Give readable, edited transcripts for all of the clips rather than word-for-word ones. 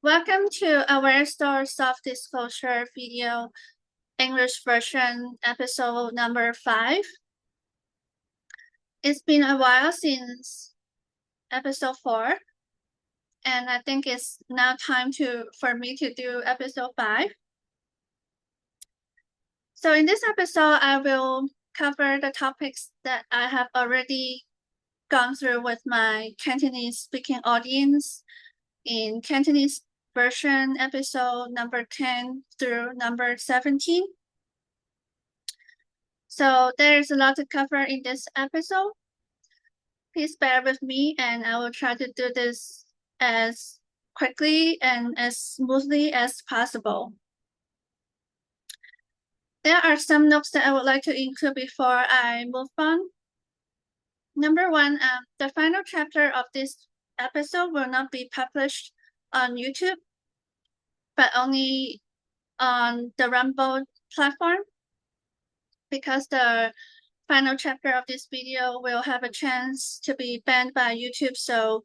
Welcome to Aware Store Self-Disclosure Video English version episode number 5. It's been a while since episode 4, and I think it's now time for me to do episode 5. So in this episode, I will cover the topics that I have already gone through with my Cantonese speaking audience in Cantonese version episode number 10 through number 17. So there's a lot to cover in this episode. Please bear with me, and I will try to do this as quickly and as smoothly as possible. There are some notes that I would like to include before I move on. Number one, the final chapter of this episode will not be published on YouTube, but only on the Rumble platform, because the final chapter of this video will have a chance to be banned by YouTube. So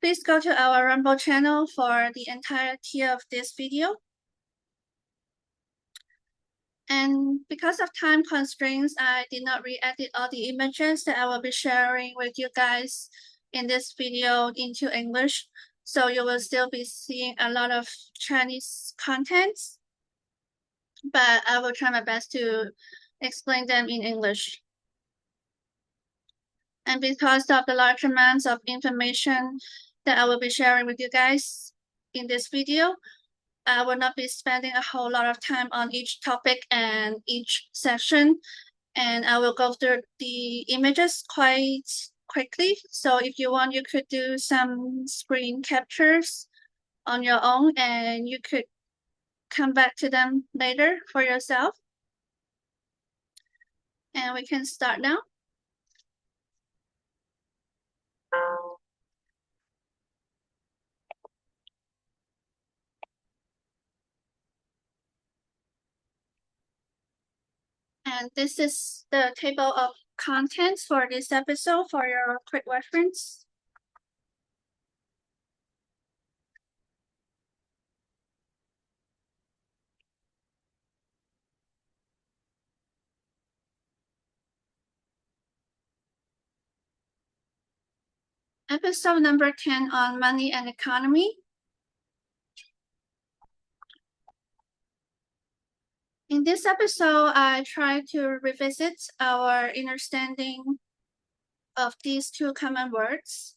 please go to our Rumble channel for the entirety of this video. And because of time constraints, I did not re-edit all the images that I will be sharing with you guys in this video into English. So you will still be seeing a lot of Chinese contents, but I will try my best to explain them in English. And because of the large amounts of information that I will be sharing with you guys in this video, I will not be spending a whole lot of time on each topic and each section, and I will go through the images quite quickly. So if you want, you could do some screen captures on your own, and you could come back to them later for yourself. And we can start now. And this is the table of contents for this episode for your quick reference. Episode number 10 on money and economy. In this episode, I try to revisit our understanding of these two common words,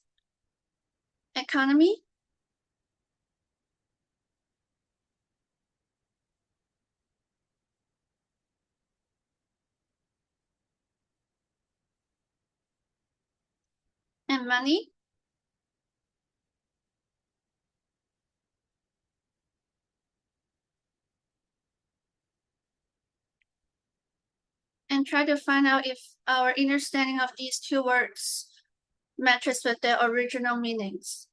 economy and money. And try to find out if our understanding of these two words matches with their original meanings.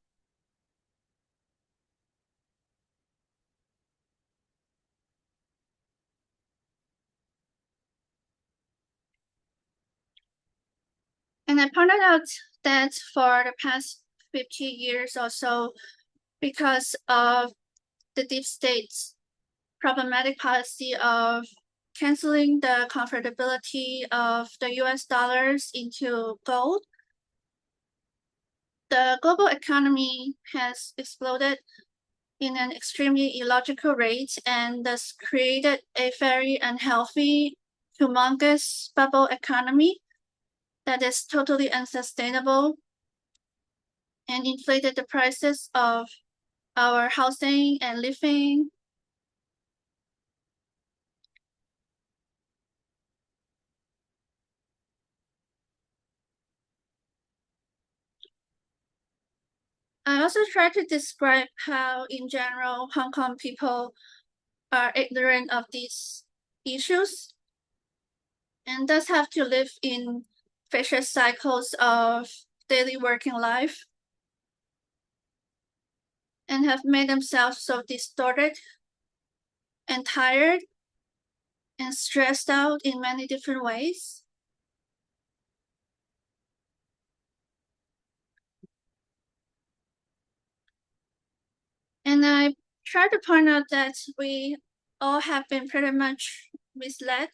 And I pointed out that for the past 50 years or so, because of the deep state's problematic policy of canceling the convertibility of the US dollars into gold, the global economy has exploded in an extremely illogical rate, and thus created a very unhealthy, humongous bubble economy that is totally unsustainable and inflated the prices of our housing and living. I also try to describe how, in general, Hong Kong people are ignorant of these issues and thus have to live in vicious cycles of daily working life and have made themselves so distorted and tired and stressed out in many different ways. And I try to point out that we all have been pretty much misled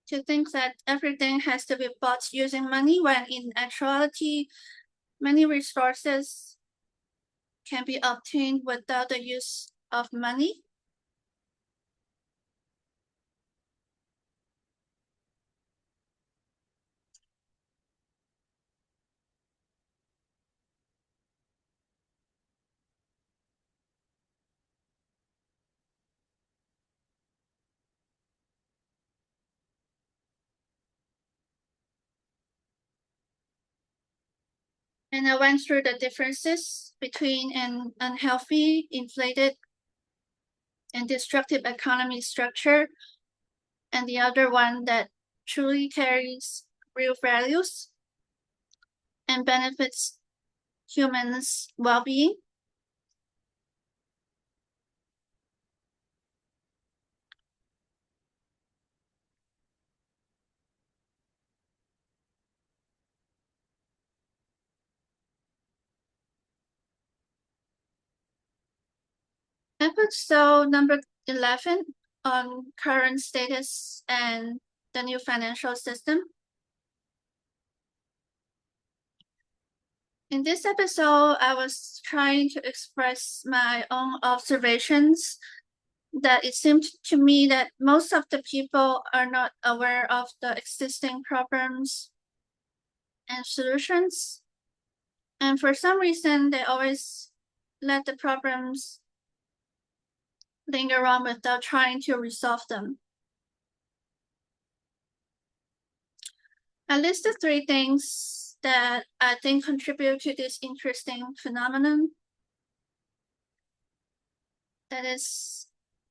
to think that everything has to be bought using money, when in actuality, many resources can be obtained without the use of money. And I went through the differences between an unhealthy, inflated, and destructive economy structure and the other one that truly carries real values and benefits humans' well-being. Episode number 11 on current status and the new financial system. In this episode, I was trying to express my own observations that it seemed to me that most of the people are not aware of the existing problems and solutions. And for some reason, they always let the problems linger on without trying to resolve them. I listed 3 things that I think contribute to this interesting phenomenon. That is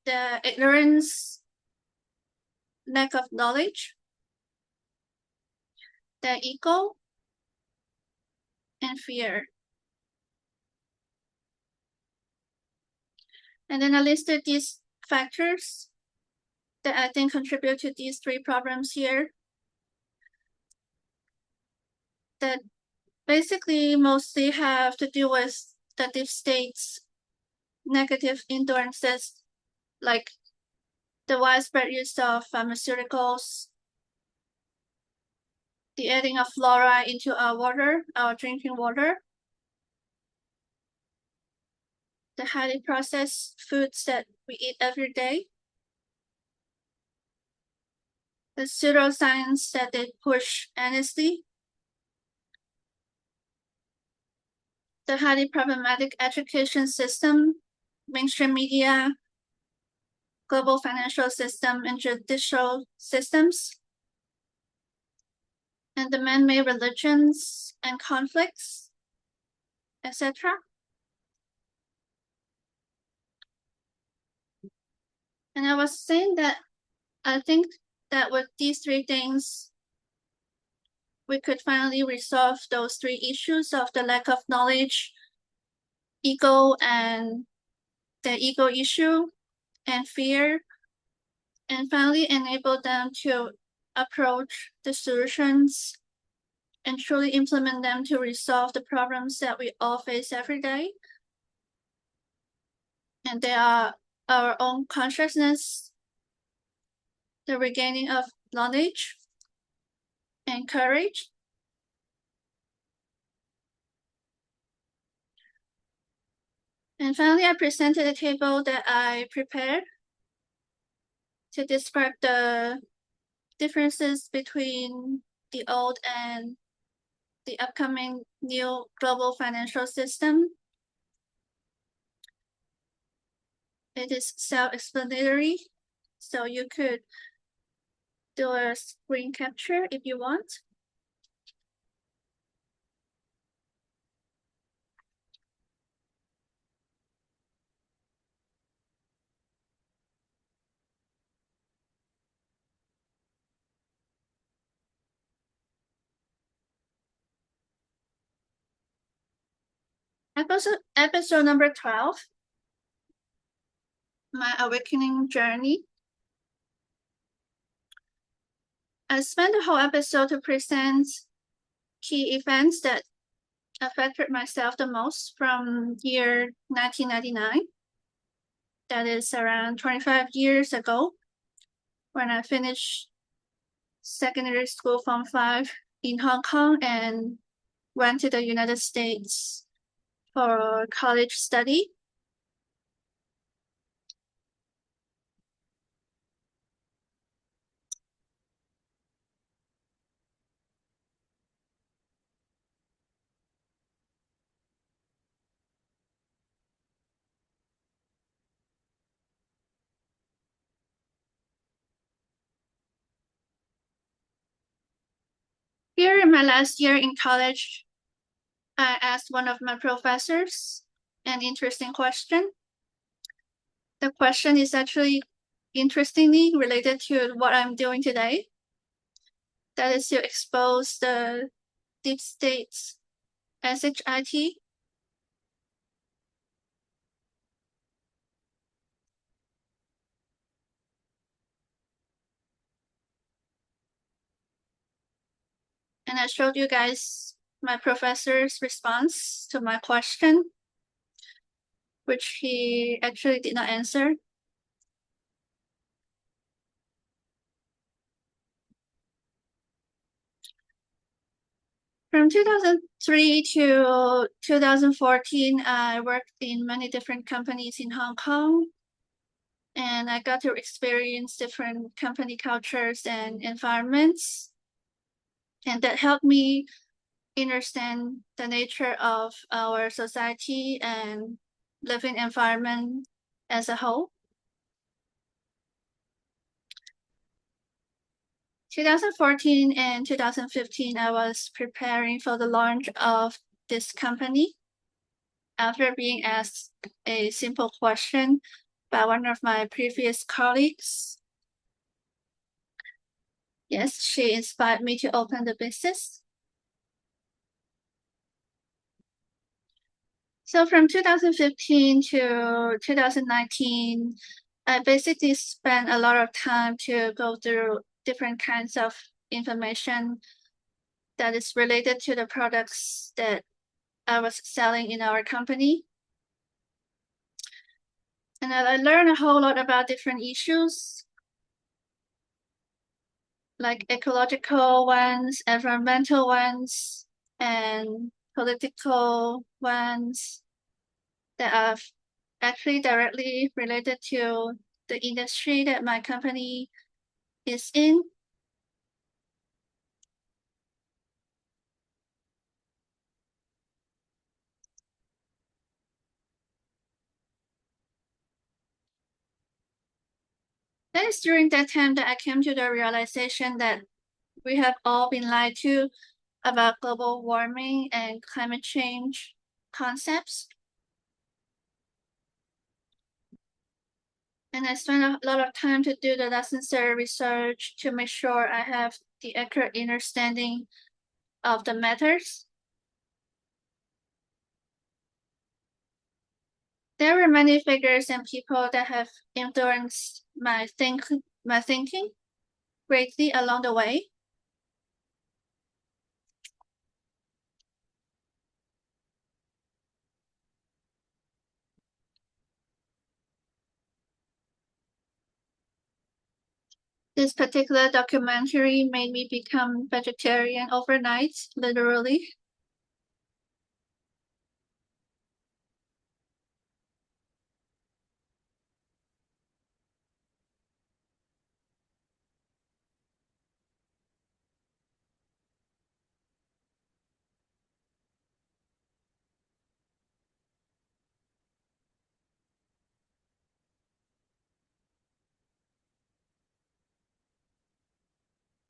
the ignorance, lack of knowledge, the ego, and fear. And then I listed these factors that I think contribute to these 3 problems here, that basically mostly have to do with the deep state's negative influences, like the widespread use of pharmaceuticals, the adding of fluoride into our water, our drinking water, the highly processed foods that we eat every day, the pseudoscience that they push endlessly, the highly problematic education system, mainstream media, global financial system, and judicial systems, and the man-made religions and conflicts, etc. And I was saying that I think that with these 3 things, we could finally resolve those 3 issues of the lack of knowledge, ego, and the ego issue, and fear, and finally enable them to approach the solutions and truly implement them to resolve the problems that we all face every day. And they are our own consciousness, the regaining of knowledge and courage, and finally I presented a table that I prepared to describe the differences between the old and the upcoming new global financial system. It is self-explanatory, so you could do a screen capture if you want. Episode number 12, my awakening journey. I spent the whole episode to present key events that affected myself the most from year 1999. That is around 25 years ago when I finished secondary school Form 5 in Hong Kong and went to the United States for college study. Here in my last year in college, I asked one of my professors an interesting question. The question is actually interestingly related to what I'm doing today. That is to expose the deep states SHIT. And I showed you guys my professor's response to my question, which he actually did not answer. From 2003 to 2014, I worked in many different companies in Hong Kong, and I got to experience different company cultures and environments. And that helped me understand the nature of our society and living environment as a whole. 2014 and 2015, I was preparing for the launch of this company after being asked a simple question by one of my previous colleagues. Yes, she inspired me to open the business. So from 2015 to 2019, I basically spent a lot of time to go through different kinds of information that is related to the products that I was selling in our company. And I learned a whole lot about different issues, like ecological ones, environmental ones, and political ones that are actually directly related to the industry that my company is in. That is during that time that I came to the realization that we have all been lied to about global warming and climate change concepts. And I spent a lot of time to do the necessary research to make sure I have the accurate understanding of the matters. There were many figures and people that have influenced my thinking greatly along the way. This particular documentary made me become vegetarian overnight, literally.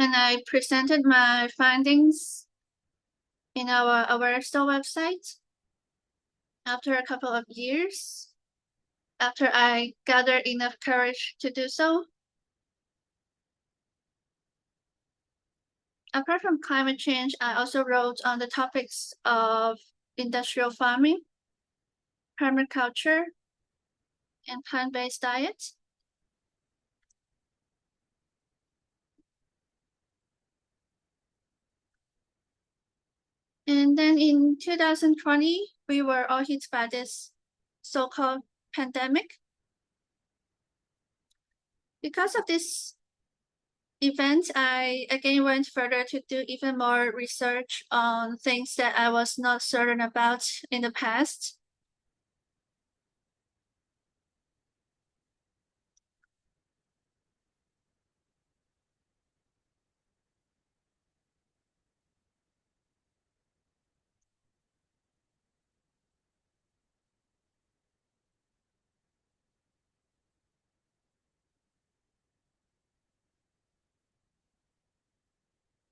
And I presented my findings in our store website after a couple of years, after I gathered enough courage to do so. Apart from climate change, I also wrote on the topics of industrial farming, permaculture, and plant-based diet. And then in 2020, we were all hit by this so-called pandemic. Because of this event, I again went further to do even more research on things that I was not certain about in the past.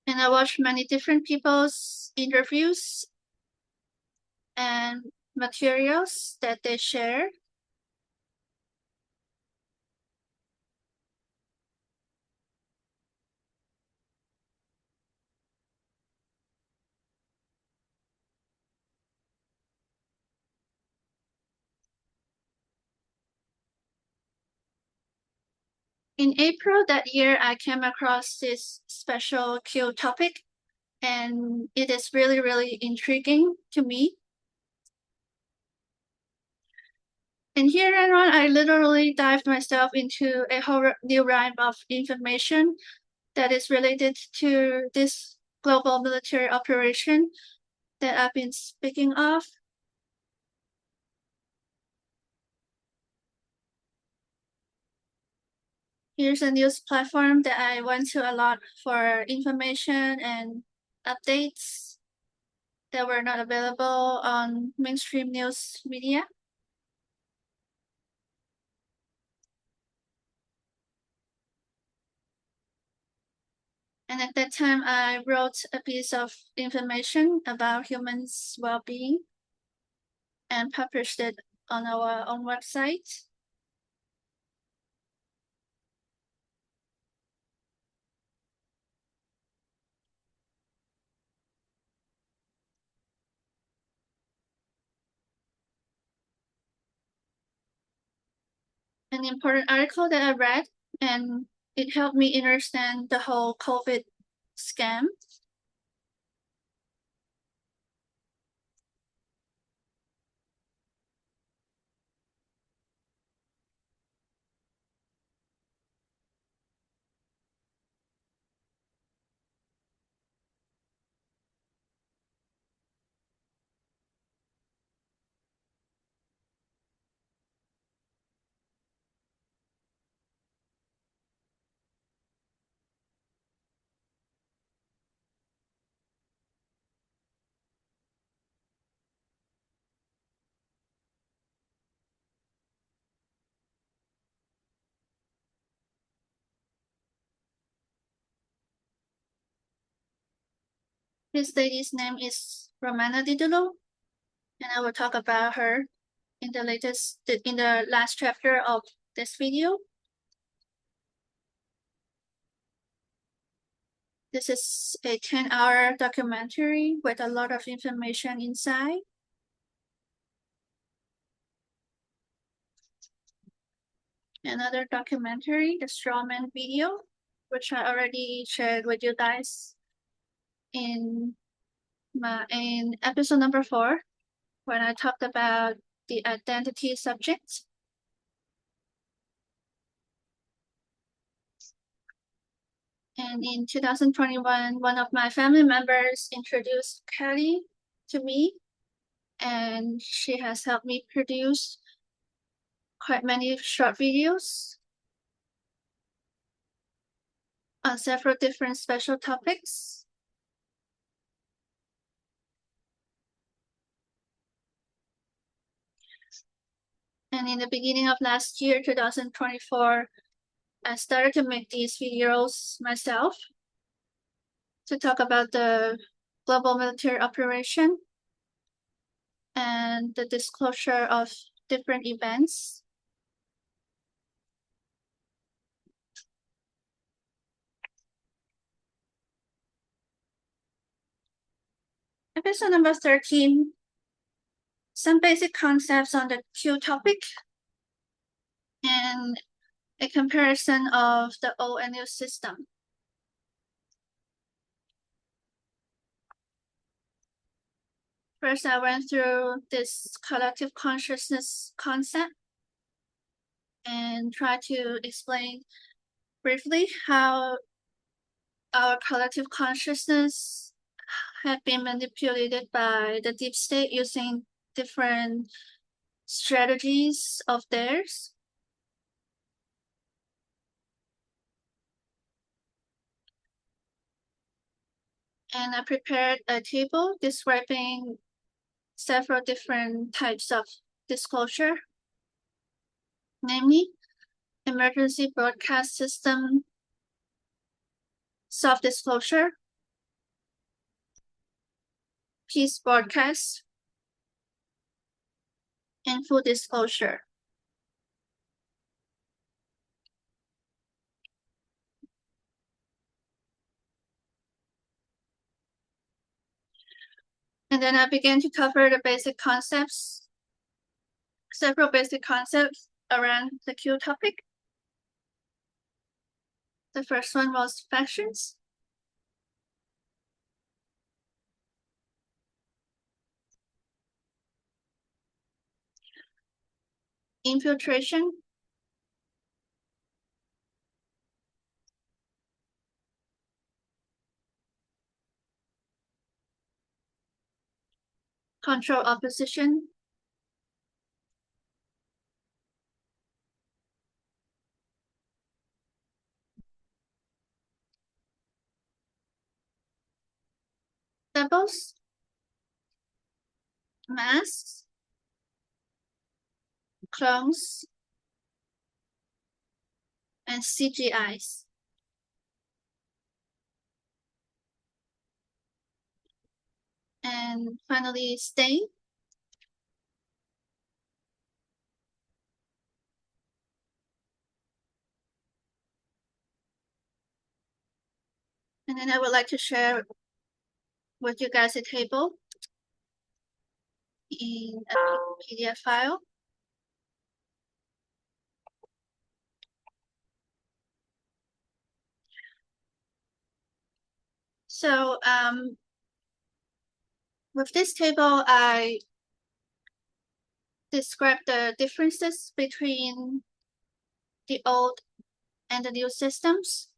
And I watched many different people's interviews and materials that they share. In April that year, I came across this special Q topic, and it is really, really intriguing to me. And here and on, I literally dived myself into a whole new realm of information that is related to this global military operation that I've been speaking of. Here's a news platform that I went to a lot for information and updates that were not available on mainstream news media. And at that time, I wrote a piece of information about humans' well-being and published it on our own website. An important article that I read, and it helped me understand the whole COVID scam. This lady's name is Romana Didulo, and I will talk about her in the last chapter of this video. This is a 10-hour documentary with a lot of information inside. Another documentary, the Strawman video, which I already shared with you guys in episode number 4, when I talked about the identity subject. And in 2021, one of my family members introduced Kelly to me, and she has helped me produce quite many short videos on several different special topics. And in the beginning of last year, 2024, I started to make these videos myself to talk about the global military operation and the disclosure of different events. Episode number 13, some basic concepts on the Q topic and a comparison of the old and new system. First, I went through this collective consciousness concept and tried to explain briefly how our collective consciousness had been manipulated by the deep state using different strategies of theirs. And I prepared a table describing several different types of disclosure, namely emergency broadcast system self-disclosure, peace broadcast, and full disclosure. And then I began to cover the basic concepts, several basic concepts around the Q topic. The first one was factions. Infiltration, control opposition, doubles, masks, clones, and CGIs. And finally, stain. And then I would like to share with you guys a table in a PDF file. So with this table, I describe the differences between the old and the new systems,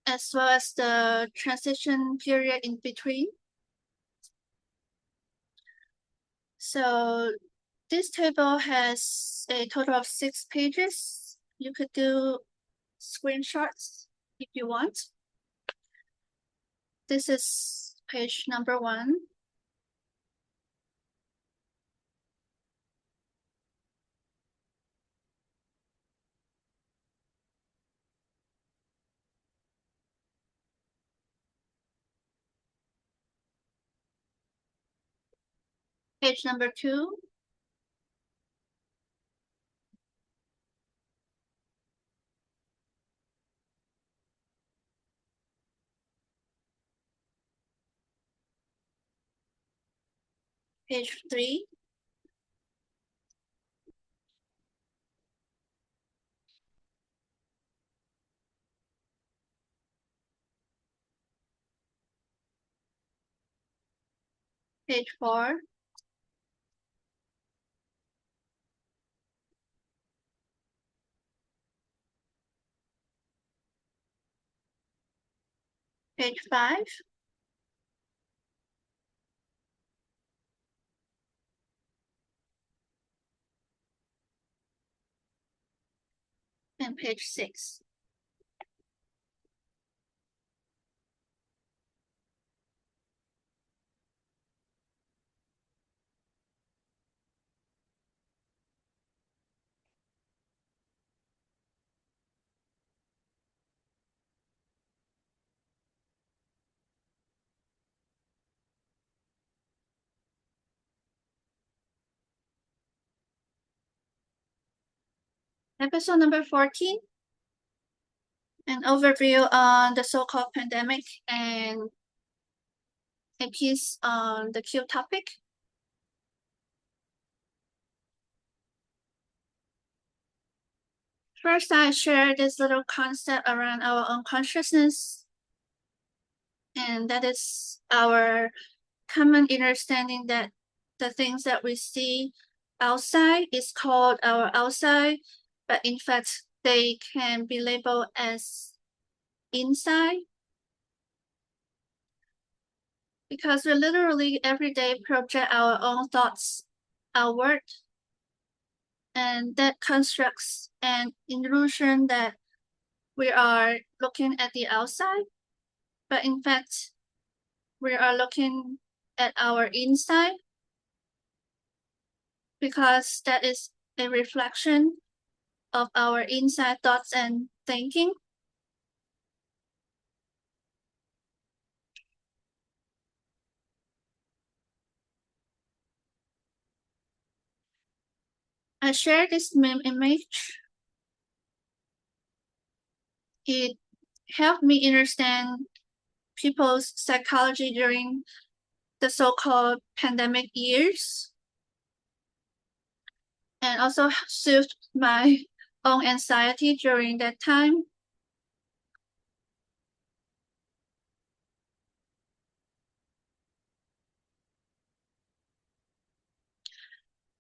as well as the transition period in between. So this table has a total of 6 pages. You could do screenshots if you want. This is page number 1. Page number 2. Page 3. Page 4. Page 5. And page 6. Episode number 14, an overview on the so-called pandemic and a piece on the Q topic. First, I share this little concept around our own consciousness, and that is our common understanding that the things that we see outside is called our outside, but in fact, they can be labeled as inside. Because we literally every day project our own thoughts outward, and that constructs an illusion that we are looking at the outside, but in fact, we are looking at our inside because that is a reflection of our inside thoughts and thinking. I share this meme image. It helped me understand people's psychology during the so-called pandemic years, and also soothed my own anxiety during that time.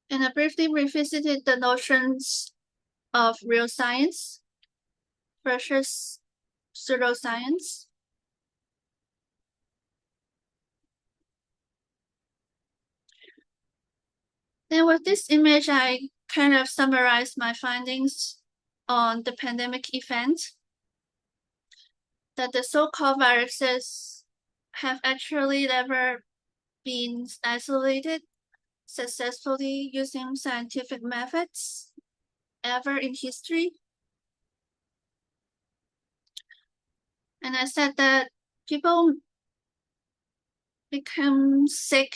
And I briefly revisited the notions of real science versus pseudoscience. Then with this image, I kind of summarized my findings on the pandemic event, that the so-called viruses have actually never been isolated successfully using scientific methods ever in history. And I said that people become sick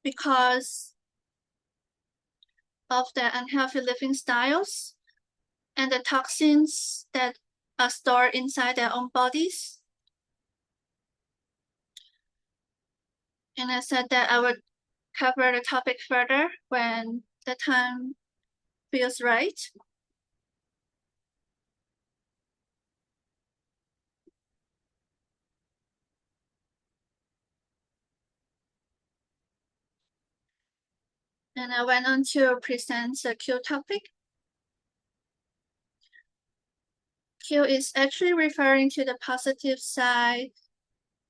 because of their unhealthy living styles and the toxins that are stored inside their own bodies. And I said that I would cover the topic further when the time feels right. And I went on to present the Q topic. Q is actually referring to the positive side,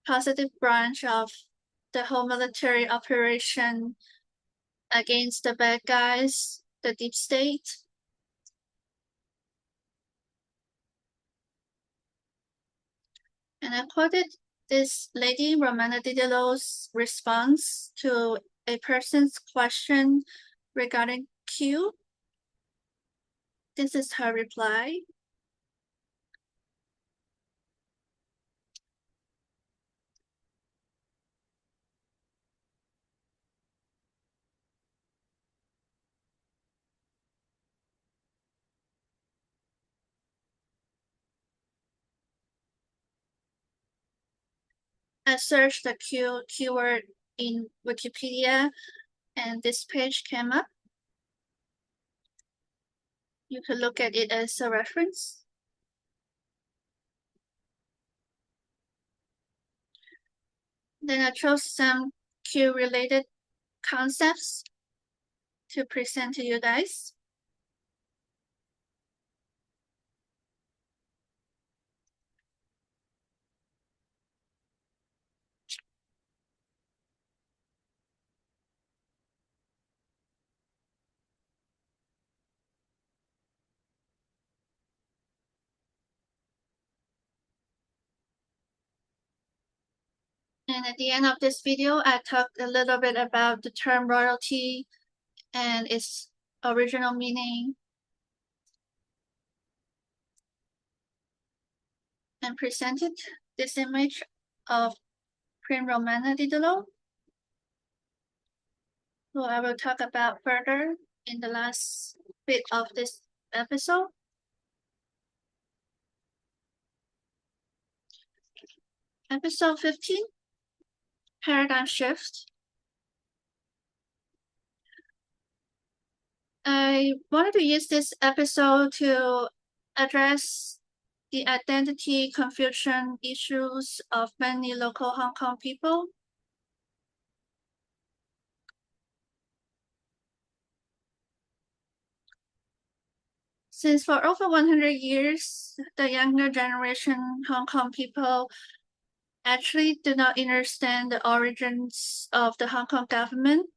positive branch of the whole military operation against the bad guys, the deep state. And I quoted this lady, Romana Didello's response to a person's question regarding Q. This is her reply. I searched the Q keyword in Wikipedia and this page came up. You could look at it as a reference. Then I chose some Q related concepts to present to you guys. And at the end of this video, I talked a little bit about the term royalty and its original meaning, and presented this image of Queen Romana Didello, who I will talk about further in the last bit of this episode. Episode 15, Paradigm Shift. I wanted to use this episode to address the identity confusion issues of many local Hong Kong people. Since for over 100 years, the younger generation Hong Kong people actually do not understand the origins of the Hong Kong government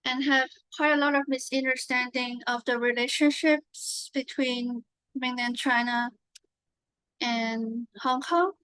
and have quite a lot of misunderstanding of the relationships between mainland China and Hong Kong.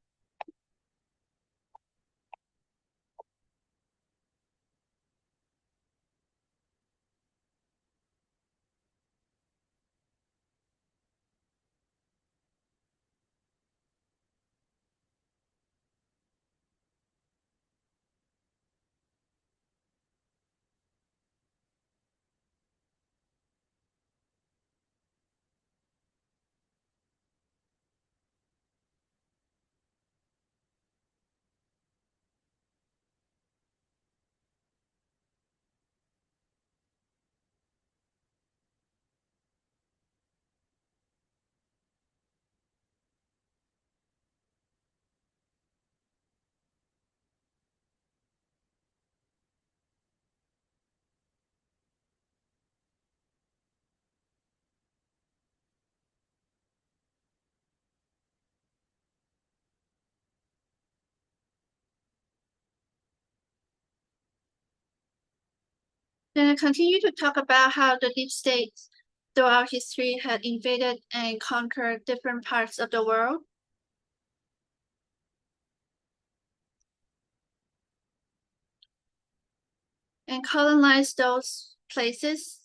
Then I continue to talk about how the deep state throughout history had invaded and conquered different parts of the world and colonized those places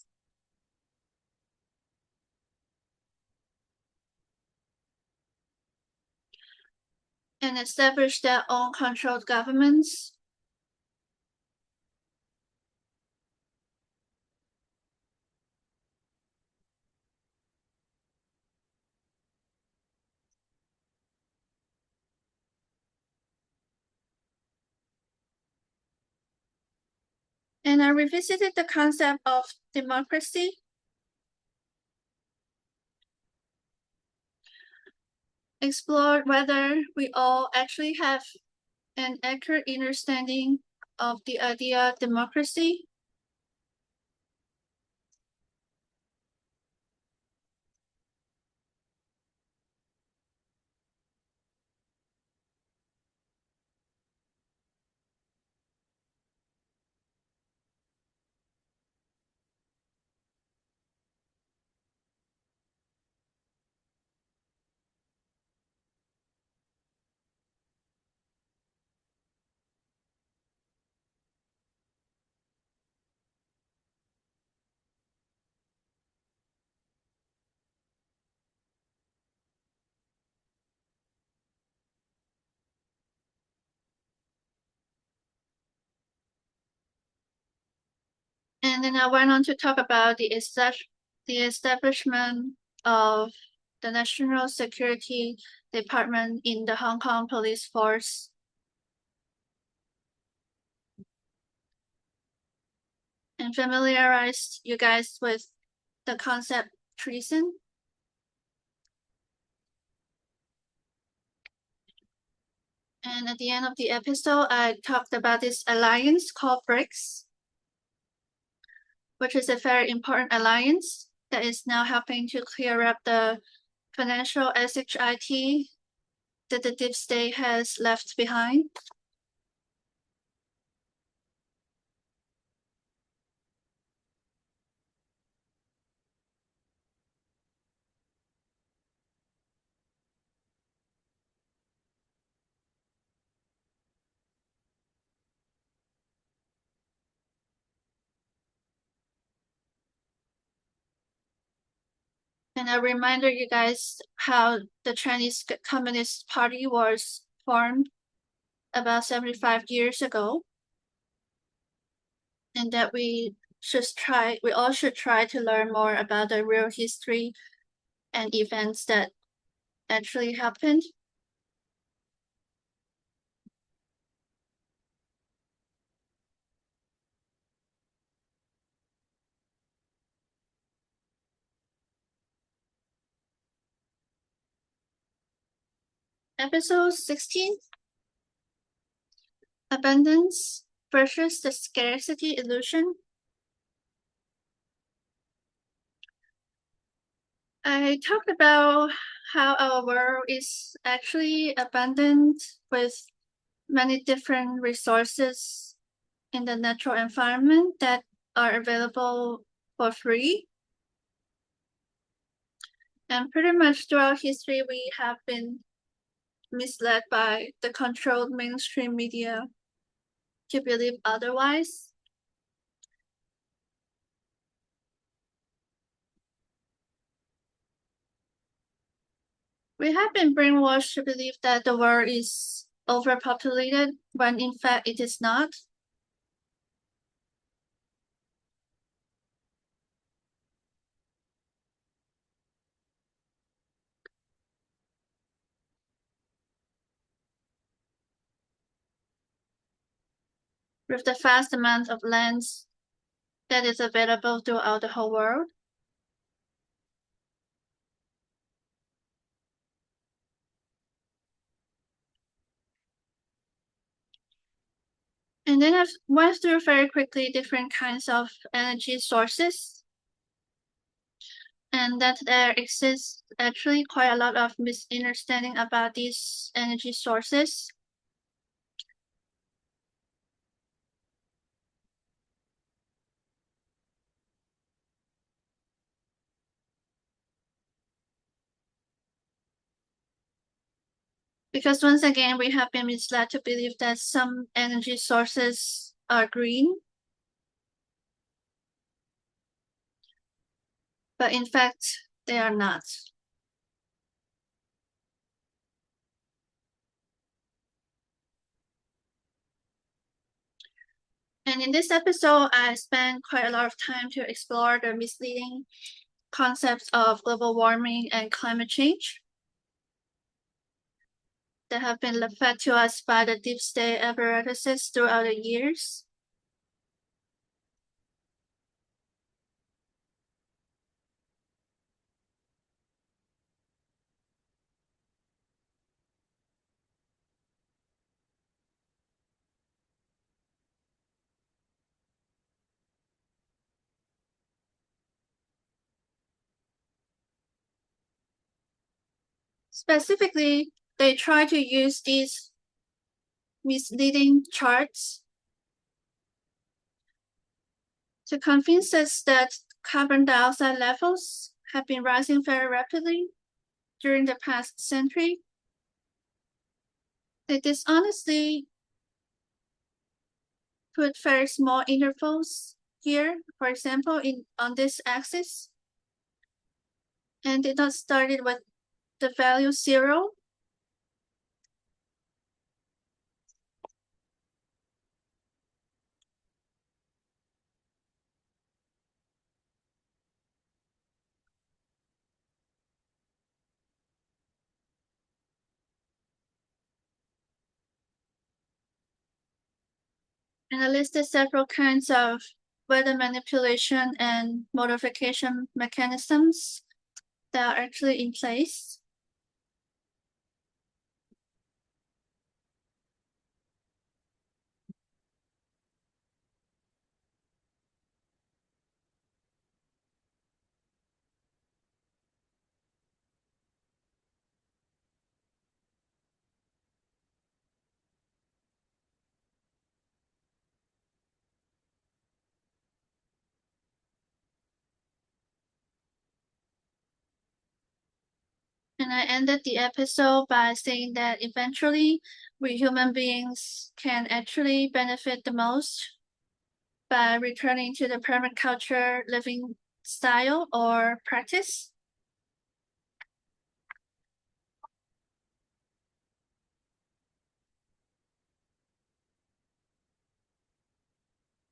and established their own controlled governments. And I revisited the concept of democracy, explored whether we all actually have an accurate understanding of the idea of democracy, and then I went on to talk about the establishment of the National Security Department in the Hong Kong Police Force and familiarized you guys with the concept treason. And at the end of the episode, I talked about this alliance called BRICS, which is a very important alliance that is now helping to clear up the financial shit that the deep state has left behind. And I reminder you guys how the Chinese Communist Party was formed about 75 years ago, and that we all should try to learn more about the real history and events that actually happened. Episode 16, Abundance versus the Scarcity Illusion. I talked about how our world is actually abundant with many different resources in the natural environment that are available for free. And pretty much throughout history, we have been misled by the controlled mainstream media to believe otherwise. We have been brainwashed to believe that the world is overpopulated when in fact it is not. With the vast amount of land that is available throughout the whole world. And then I've went through very quickly different kinds of energy sources, and that there exists actually quite a lot of misunderstanding about these energy sources. Because once again, we have been misled to believe that some energy sources are green, but in fact, they are not. And in this episode, I spent quite a lot of time to explore the misleading concepts of global warming and climate change that have been fed to us by the deep state apparatuses throughout the years. Specifically, they try to use these misleading charts to convince us that carbon dioxide levels have been rising very rapidly during the past century. They dishonestly put very small intervals here, for example, on this axis, and did not start it with the value 0. And I listed several kinds of weather manipulation and modification mechanisms that are actually in place. And I ended the episode by saying that eventually we human beings can actually benefit the most by returning to the permaculture living style or practice.